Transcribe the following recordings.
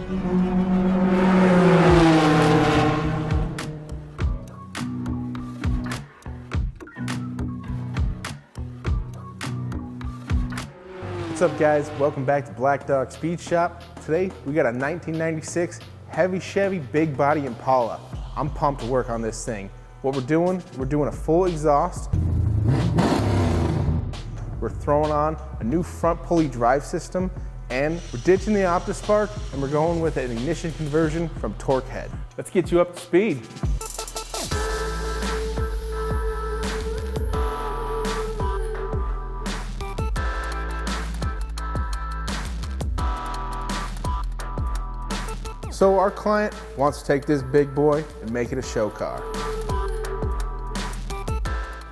What's up guys, welcome back to Blackdog Speed Shop. Today we got a 1996 heavy Chevy big body Impala. I'm pumped to work on this thing. What we're doing a full exhaust. We're throwing on a new front pulley drive system, and we're ditching the Optispark and we're going with an ignition conversion from Torqhead. Let's get you up to speed. So our client wants to take this big boy and make it a show car.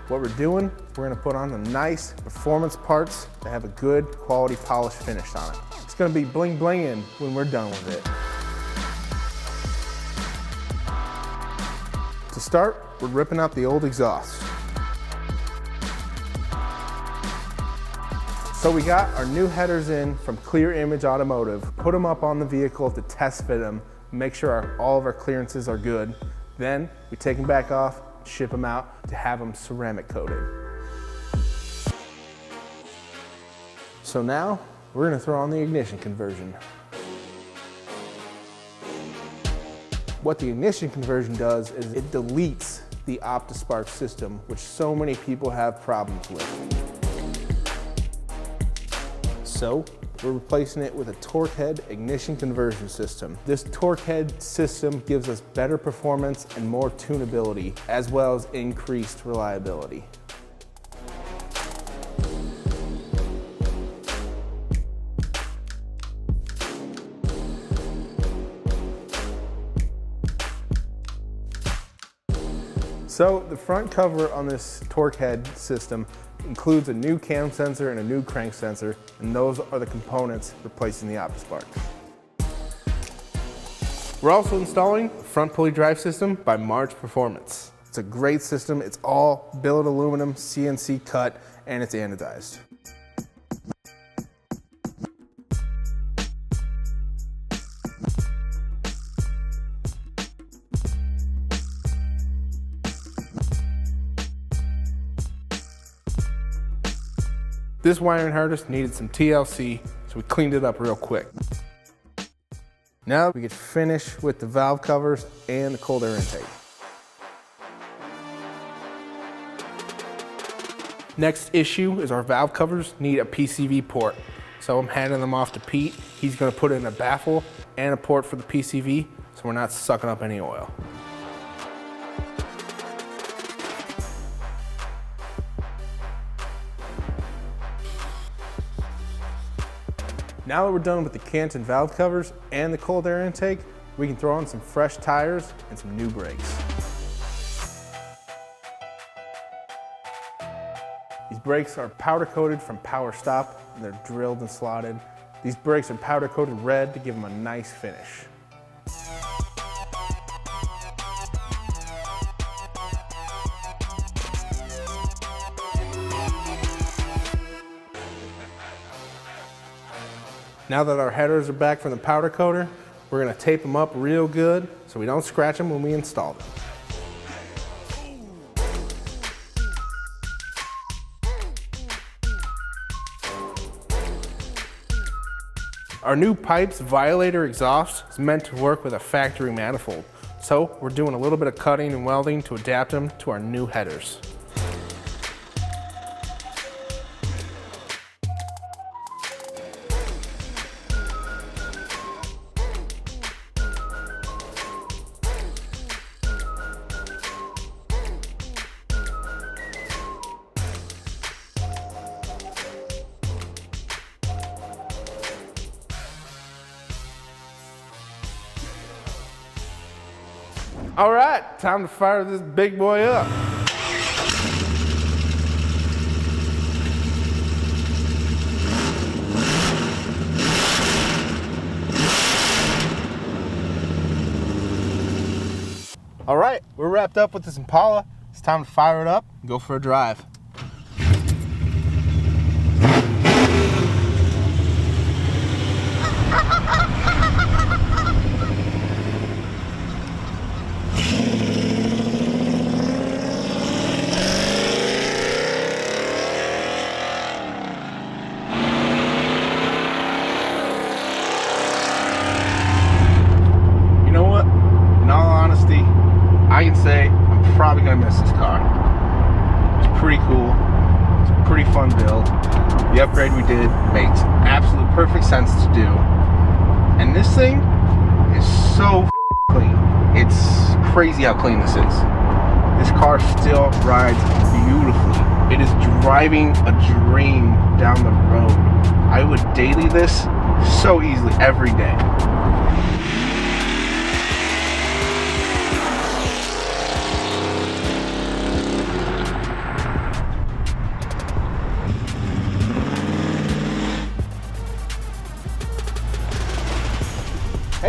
What we're doing, we're gonna put on the nice performance parts that have a good quality polish finish on it. It's gonna be bling blinging when we're done with it. To start, we're ripping out the old exhaust. So we got our new headers in from Clear Image Automotive, put them up on the vehicle to test fit them, make sure all of our clearances are good. Then we take them back off, ship them out to have them ceramic coated. So now we're gonna throw on the ignition conversion. What the ignition conversion does is it deletes the Optispark system, which so many people have problems with. So we're replacing it with a Torqhead ignition conversion system. This Torqhead system gives us better performance and more tunability, as well as increased reliability. So the front cover on this Torqhead system includes a new cam sensor and a new crank sensor, and those are the components replacing the Optispark. We're also installing a front pulley drive system by March Performance. It's a great system. It's all billet aluminum, CNC cut, and it's anodized. This wiring harness needed some TLC, so we cleaned it up real quick. Now we get finished with the valve covers and the cold air intake. Next issue is our valve covers need a PCV port. So I'm handing them off to Pete. He's gonna put in a baffle and a port for the PCV, so we're not sucking up any oil. Now that we're done with the Canton valve covers and the cold air intake, we can throw on some fresh tires and some new brakes. These brakes are powder coated from Power Stop, and they're drilled and slotted. These brakes are powder coated red to give them a nice finish. Now that our headers are back from the powder coater, we're gonna tape them up real good so we don't scratch them when we install them. Our new Pipes Violator exhaust is meant to work with a factory manifold, so we're doing a little bit of cutting and welding to adapt them to our new headers. All right, time to fire this big boy up. All right, we're wrapped up with this Impala. It's time to fire it up and go for a drive. I can say I'm probably gonna miss this car. It's pretty cool. It's a pretty fun build. The upgrade we did makes absolute perfect sense to do. And this thing is so clean. It's crazy how clean this is. This car still rides beautifully. It is driving a dream down the road. I would daily this so easily every day.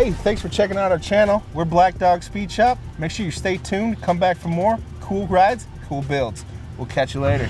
Hey, thanks for checking out our channel. We're Blackdog Speed Shop. Make sure you stay tuned, come back for more cool rides, cool builds. We'll catch you later.